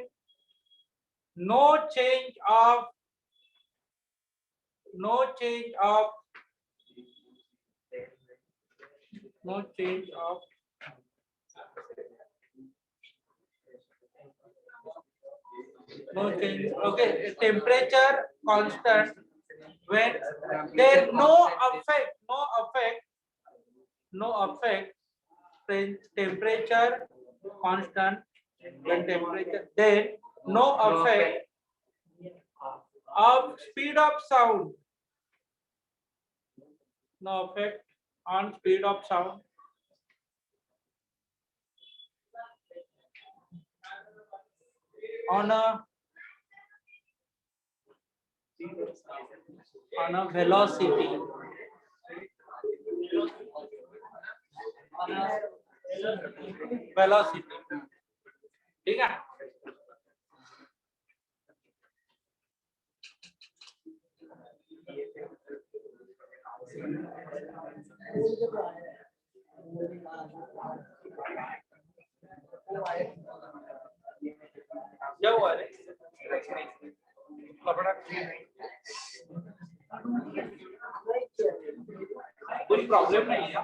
no change of okay, temperature constant when there no effect temperature constant when temperature, then no effect of speed of sound, no effect on speed of sound, on a velocity, ठीक है? क्या हुआ रे कपड़ा कोई problem नहीं है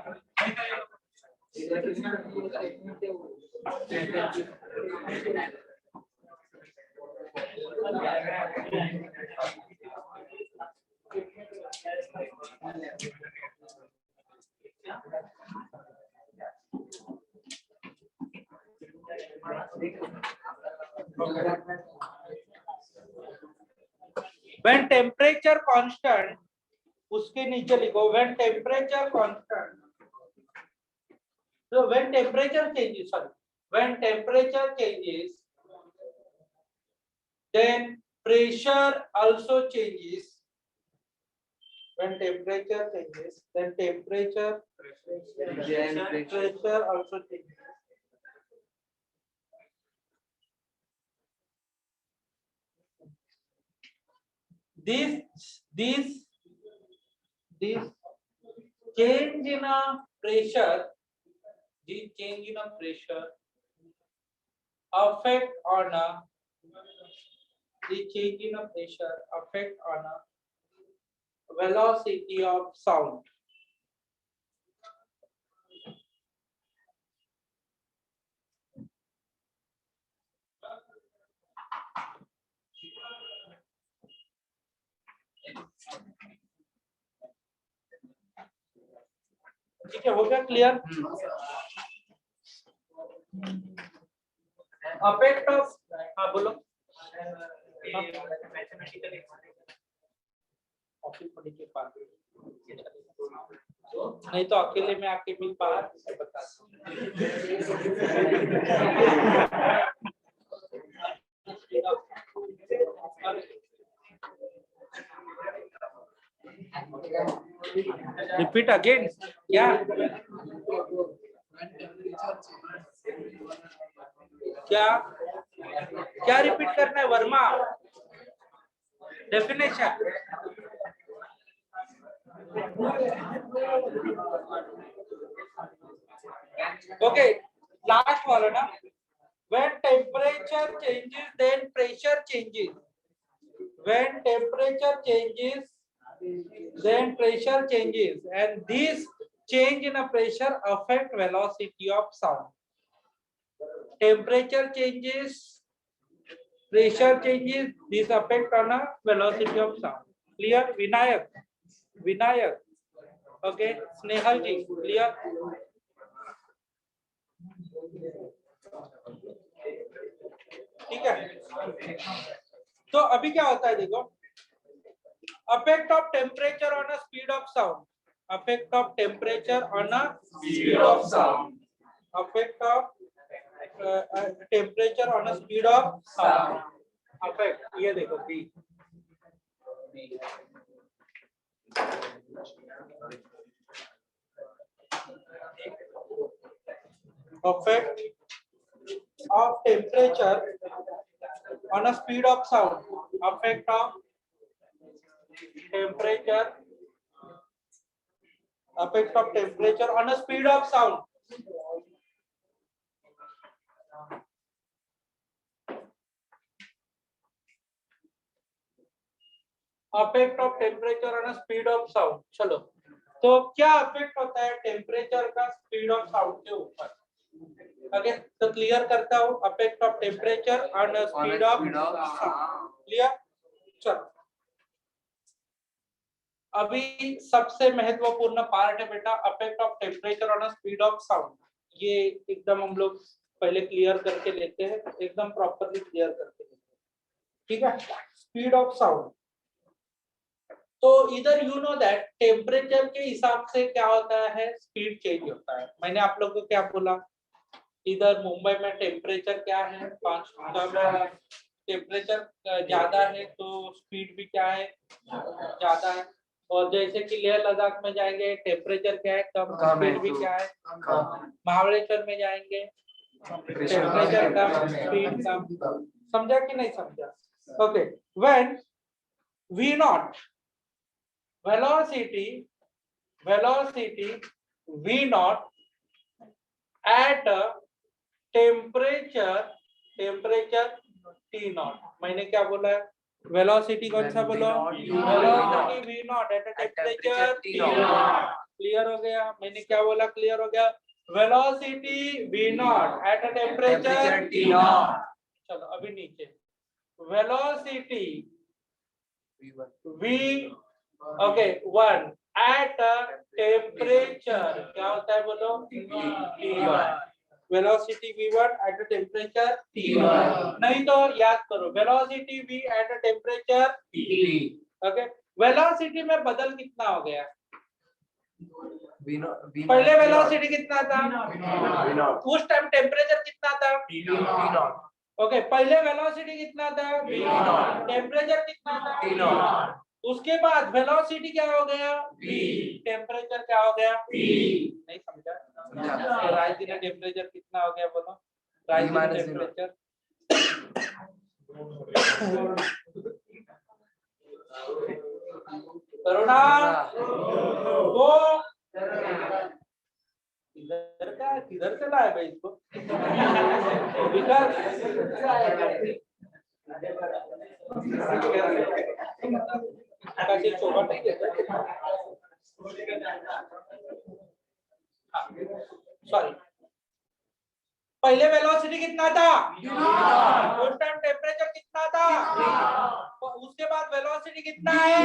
when temperature constant उसके नीचे लिखो when temperature constant so when temperature changes then pressure also changes when temperature changes then pressure also changes this change in a pressure affect on a velocity of sound ठीक है हो गया clear affect of हाँ बोलो office पढ़ी के पास नहीं तो अकेले में आके मिल पा बता रिपीट अगेन क्या क्या रिपीट करना है वर्मा डेफिनेशन ओके लास्ट वाला ना when temperature changes then pressure changes when temperature changes then pressure changes and this change in a pressure affect velocity of sound temperature changes pressure changes this affect on a velocity of sound clear vinayak okay snehal ji clear ठीक है तो अभी क्या होता है देखो effect of temperature on a speed of sound effect of temperature on a speed of sound effect of temperature on a speed of sound effect ये देखो B effect of temperature on a speed of sound effect of temperature on a speed of sound effect of temperature on a speed of sound चलो तो क्या affect होता है temperature का speed of sound के ऊपर अगेन तो clear करता हूँ affect of temperature on speed of sound clear चलो अभी सबसे महत्वपूर्ण पार्ट है बेटा affect of temperature on speed of sound ये एकदम हम लोग पहले क्लियर करके लेते हैं एकदम प्रॉपरली क्लियर करके लेते हैं ठीक है स्पीड ऑफ साउंड तो इधर यू नो दैट टेम्परेचर के हिसाब से क्या होता है स्पीड चेंज होता है मैंने आप लोगों को क्या बोला इधर मुंबई में टेम्परेचर क्या है 5 टेम्परेचर ज्यादा है तो स्पीड भी क्या है ज्यादा है और जैसे कि लेह लद्दाख में जाएंगे टेम्परेचर क्या है कम स्पीड भी क्या है महाबलेश्वर में जाएंगे टेम्परेचर कम स्पीड कम समझा कि नहीं समझा okay when V0 velocity velocity v naught at a temperature t naught. मैंने क्या बोला है? वेलोसिटी कौन सा बोलो? Velocity v naught at a temperature t naught. Clear हो गया? मैंने क्या बोला? क्लियर हो गया? Velocity v naught at a temperature t naught. चलो अभी नीचे velocity v okay 1 at a temperature क्या होता है बोलो? t1. Velocity v1 at a temperature t1. नहीं तो याद करो velocity v at a temperature t. Okay velocity में बदल कितना हो गया? पहले वेलोसिटी कितना था? उस टाइम टेम्परेचर कितना था? ओके पहले वेलोसिटी कितना था? टेम्परेचर कितना था? उसके बाद वेलोसिटी क्या हो गया? टेम्परेचर क्या हो गया? नहीं समझा? तो राजदी ने टेम्परेचर कितना हो गया बोलो? राजदी ने टेम्परेचर करुणा वो किधर से लाए भाई इसको? सॉरी पहले वेलोसिटी कितना था? उस टाइम टेम्परेचर कितना था? उसके बाद वेलोसिटी कितना है?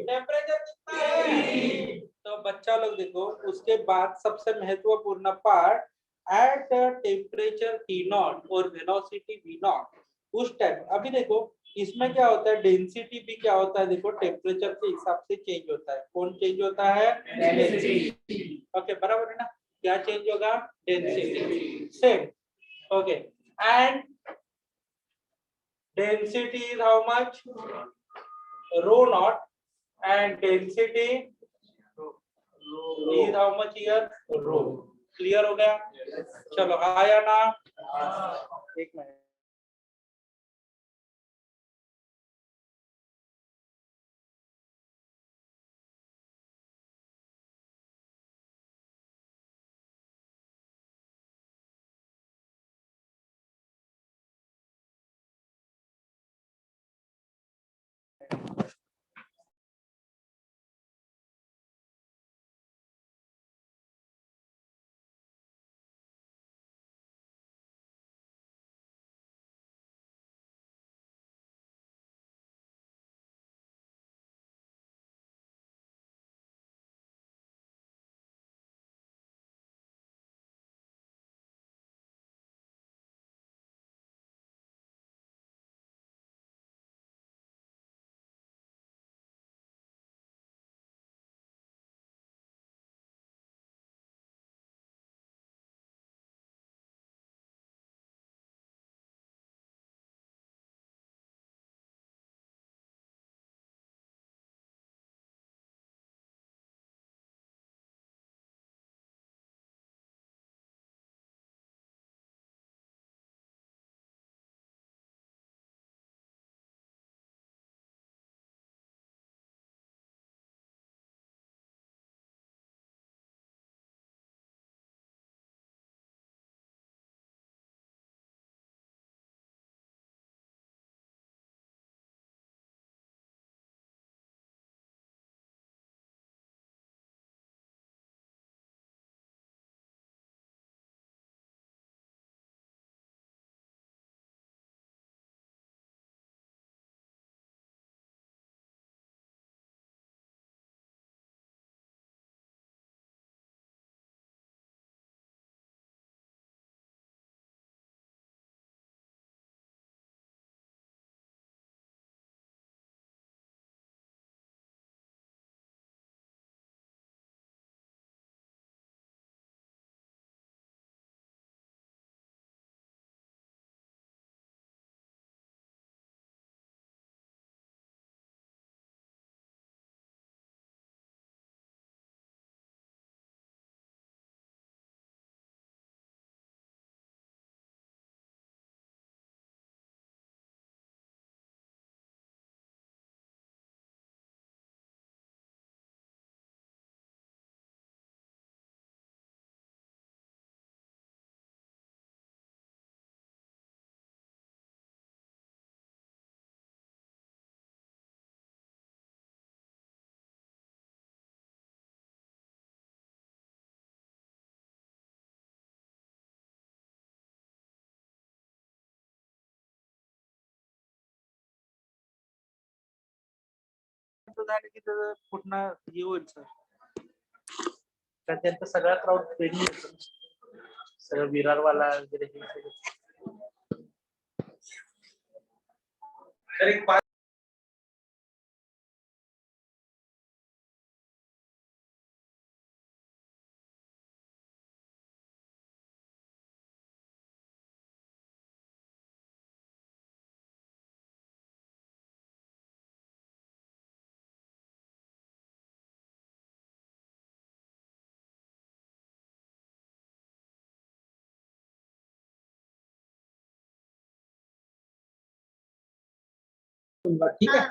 टेम्परेचर कितना है? तो बच्चा लोग देखो उसके बाद सबसे महत्वपूर्ण part at temperature T not और वेलोसिटी वी नॉट उस टाइम. अभी देखो इसमें क्या होता है? डेंसिटी भी क्या होता है? देखो टेम्परेचर के हिसाब से चेंज होता है. कौन चेंज होता है? डेंसिटी. ओके बराबर है ना? क्या चेंज होगा? Density. Same. Okay and density is how much? Rho naught and density is how much here? Rho. Clear हो गया? चलो आया ना? एक मिनट चालू झाले की त्याचं पूर्ण हे होईल सर. तर त्यांचा सगळा क्राऊड ट्रेनिंग येतो, सगळं विरारवाला वगैरे हे सगळं. तर एक ठीक है.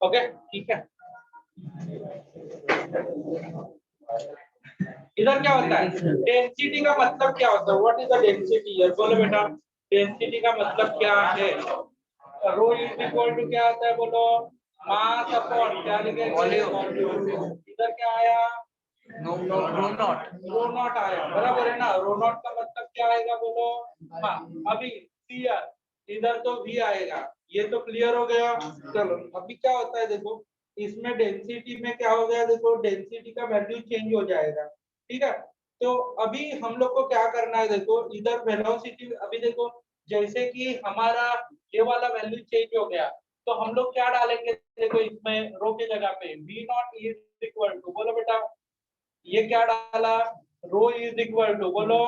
ओके ठीक है. इधर क्या होता है, डेंसिटी का मतलब क्या होता है, what is the density here, बोलो बेटा. डेंसिटी का मतलब क्या है. रो इज इक्वल टू क्या आता है बोलो, मास अपॉन क्या लिखेंगे वॉल्यूम. इधर क्या आया, रो नॉट आया, बराबर है ना. रो नॉट का मतलब क्या आएगा बोलो. हाँ अभी क्लियर, इधर तो भी आएगा, ये तो क्लियर हो गया. चलो अभी क्या होता है देखो, इसमें डेंसिटी में क्या हो गया देखो, डेंसिटी का वैल्यू चेंज हो जाएगा. ठीक है. तो अभी हम लोग को क्या करना है देखो, इधर वेलोसिटी अभी देखो, जैसे कि हमारा ये वाला वैल्यू चेंज हो गया, तो हम लोग क्या डालेंगे देखो, इसमें रो की जगह पे v naught is equal to, बोलो बेटा ये क्या डाला, रो इज इक्वल टू, बोलो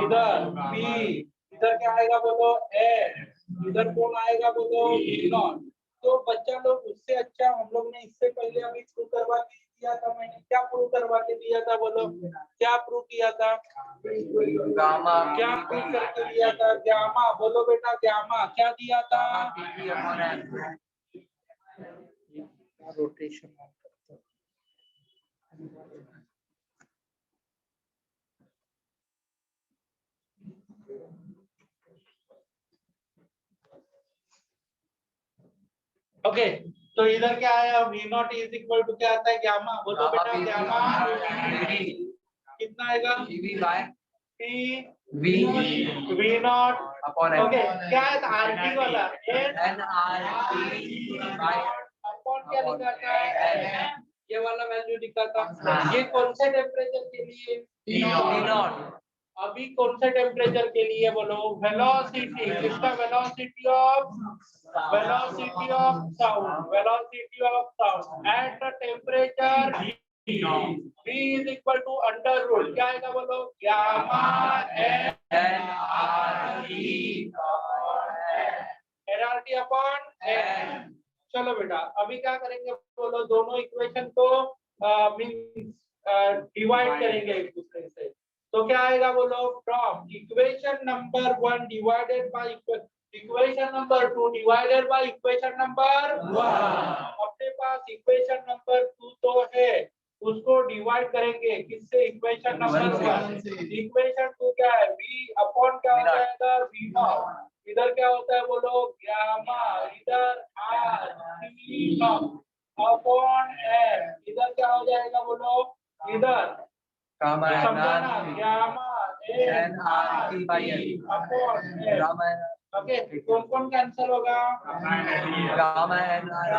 इधर p, इधर क्या आएगा बोलो n, इधर कौन आएगा बोलो v नॉट. तो बच्चा लोग उससे अच्छा हम लोग ने इससे पहले अभी प्रूव करवा के दिया था. मैंने क्या प्रूव करवा के दिया था बोलो, क्या प्रूव किया था, गामा. क्या प्रूव करके दिया था, गामा. बोलो बेटा गामा क्या दिया था, रोटेशन. ओके तो इधर क्या आया, v naught is equal to क्या आता है गामा. बोलो बेटा गामा कितना आएगा, v नॉट अपॉन. ओके क्या है आरटी वाला अपॉन क्या लिखा था, ये वाला वैल्यू लिखा था. ये कौन से टेम्परेचर के लिए, v नॉट. अभी कौन से टेम्परेचर के लिए बोलो, वेलोसिटी. किसका velocity of sound, velocity of sound at the temperature v is equal to under root क्या आएगा बोलो, gamma n RT upon n. चलो बेटा अभी क्या करेंगे बोलो, दोनों इक्वेशन को मींस डिवाइड करेंगे एक दूसरे से. तो क्या आएगा बोलो, from equation number 1 divided by equation number 2 divided by equation number 1. अपने पास इक्वेशन नंबर 2 तो है, उसको डिवाइड करेंगे किससे, इक्वेशन नंबर 1. इक्वेशन 2 क्या है, v अपॉन क्या हो जाएगा v नॉट. इधर क्या होता है बोलो गामा, इधर r t naught upon n. इधर क्या हो जाएगा बोलो, इधर समझाना gamma n r t upon n. Okay कौन कौन कैंसिल होगा, gamma n r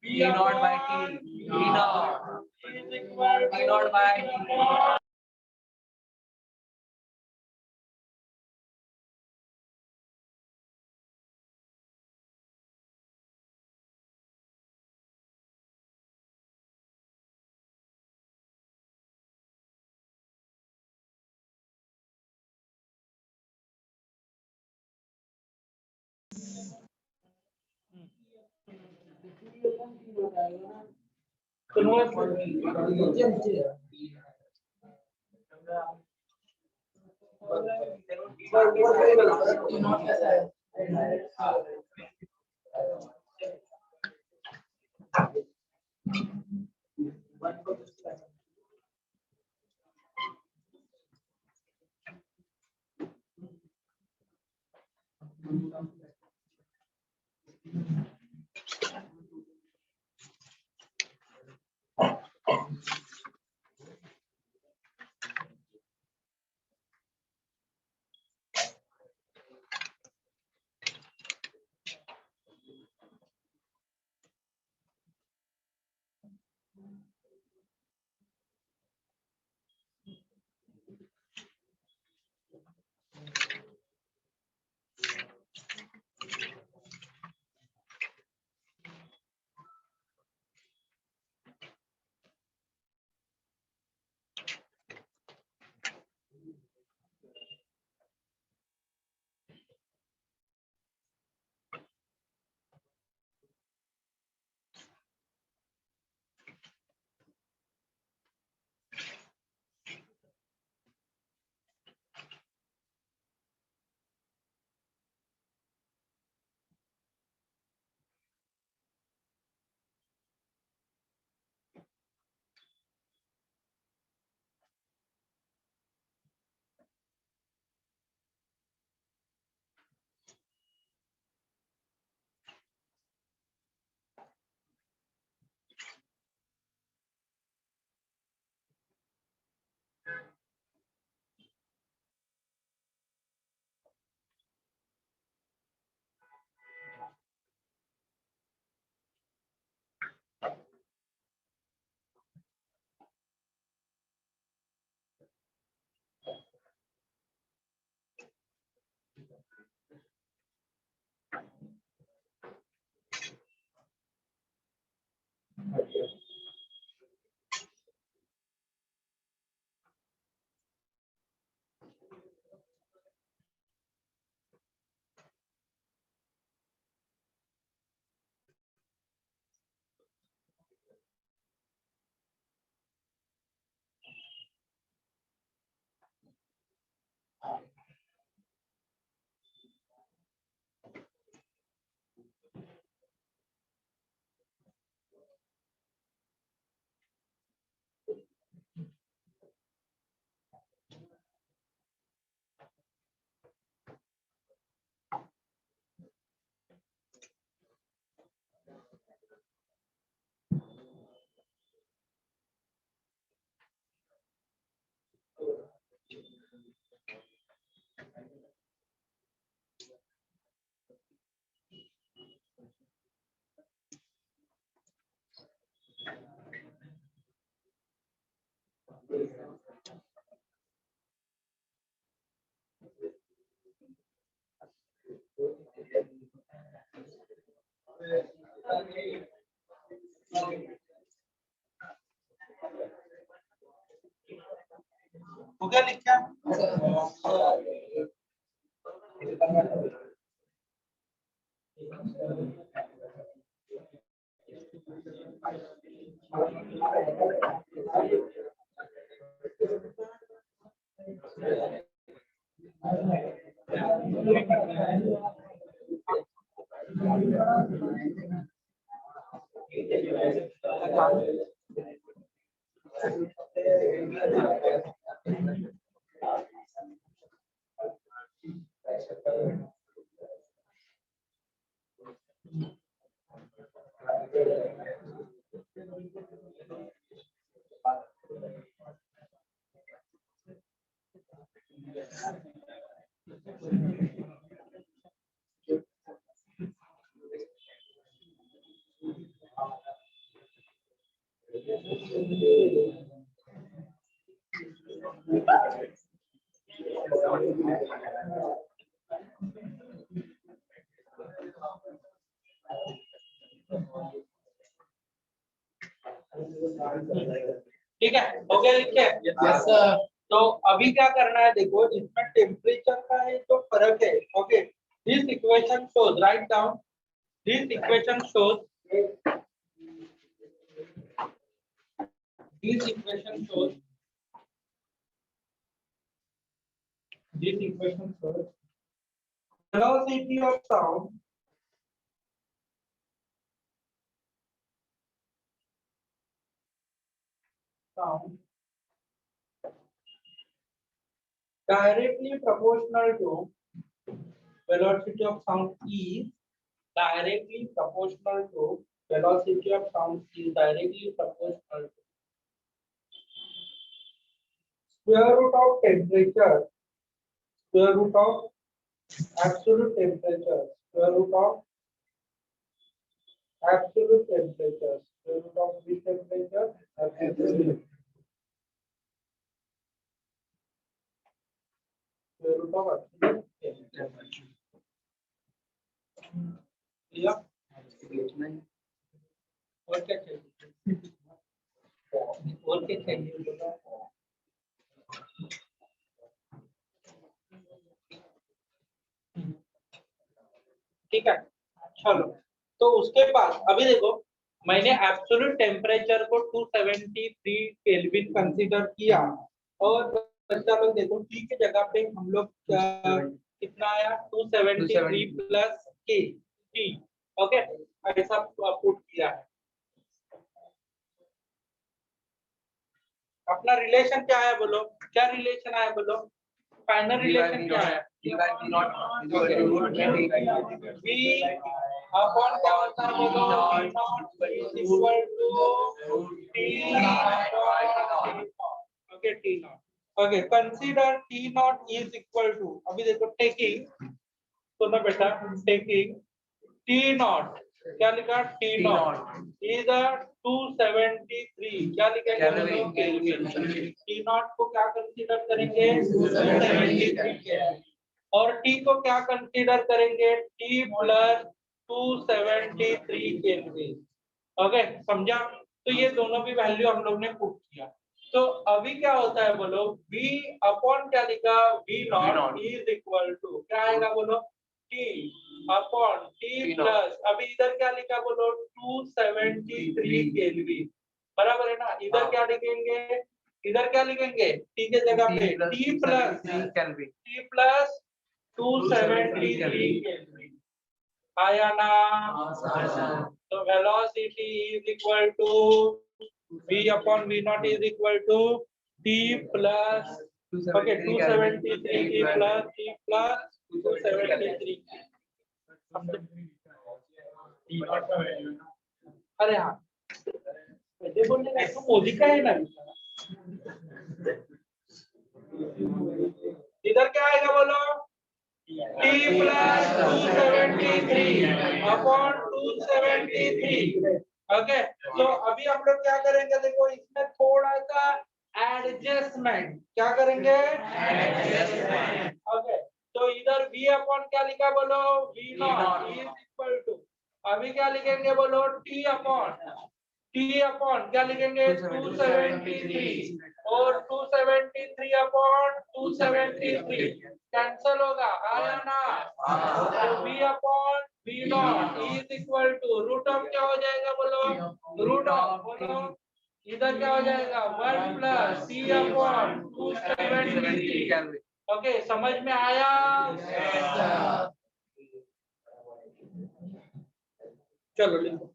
v naught by t, v naught is equal to v naught by t. क्या लिखा? ठीक है, हो गया लिख के? Yes, sir. तो अभी क्या करना है, देखो इसमें टेम्परेचर का है जो फर्क है. Okay, this equation shows, write down, this equation shows, this equation shows, this equation shows velocity of sound directly proportional to velocity of sound is directly proportional to velocity of sound is directly proportional to square root of temperature, square root of absolute temperature, square root of absolute temperature, square root of which temperature? Absolute. Square root of absolute temperature. Yeah. और क्या चाहिए? और क्या चाहिए? ठीक है, चलो. तो उसके बाद अभी देखो, मैंने एब्सोल्यूट टेम्परेचर को 273 केल्विन कंसीडर किया और बच्चा लोग देखो टी की जगह पे हम लोग कितना आया 273 प्लस के टी. ओके, ऐसा पुट किया है. अपना रिलेशन क्या है बोलो, क्या रिलेशन आया बोलो, फाइनल रिलेशन क्या है? V अपॉन क्या होता है बोलो, T equal to T naught. Okay, T naught. Okay, consider T naught is equal to, अभी देखो टेकिंग, तो ना बेटा टेकिंग T नॉट, क्या लिखा? T नॉट इज 273, क्या लिखेंगे? T नॉट को क्या कंसीडर करेंगे? 273 और T को क्या कंसीडर करेंगे? T plus 273 kelvin. ओके, समझा? तो ये दोनों भी वैल्यू हम लोग ने पुट किया. तो अभी क्या होता है बोलो, V अपॉन क्या लिखा? V naught is equal to क्या आएगा बोलो? T अपॉन T प्लस, अभी इधर क्या लिखा बोलो? 273 केल्विन. बराबर है ना? इधर क्या लिखेंगे? इधर क्या लिखेंगे? T के जगह पे T प्लस 273 केल्विन. आया ना? तो velocity is equal to V upon V naught is equal to T plus, okay, 273 T plus T plus 273. अरे हाँ, ऐसे बोलने का तो मोदी का है ना. इधर क्या आएगा बोलो? T plus 273 upon 273. ओके, तो अभी हम लोग क्या करेंगे, देखो इसमें थोड़ा सा एडजस्टमेंट. क्या करेंगे? एडजस्टमेंट. ओके, तो इधर V अपॉन क्या लिखा बोलो? V naught is equal to, अभी क्या लिखेंगे बोलो? T अपॉन क्या लिखेंगे? 273 और 273 अपॉन 273 कैंसल होगा, आया ना? तो b upon b dot is equal to root of क्या हो जाएगा बोलो? रूट ऑफ बोलो, इधर क्या हो जाएगा? 1 प्लस c अपॉन 273। ओके, समझ में आया? चलो लिखो।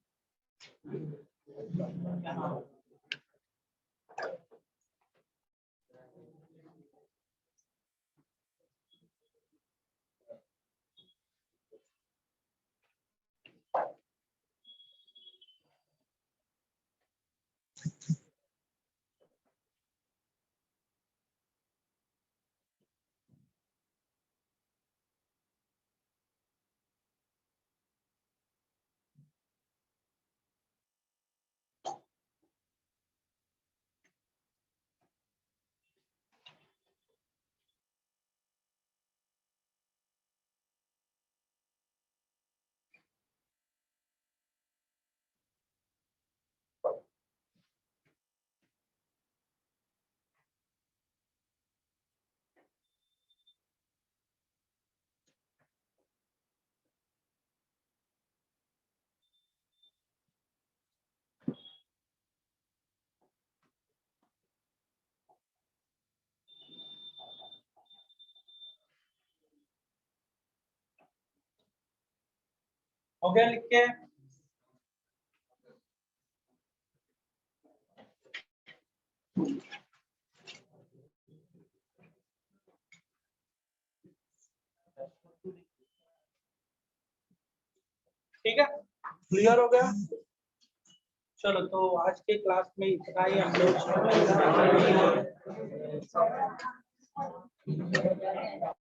हो गया लिख के? ठीक है, क्लियर हो गया? चलो तो आज के क्लास में इतना ही हम लोग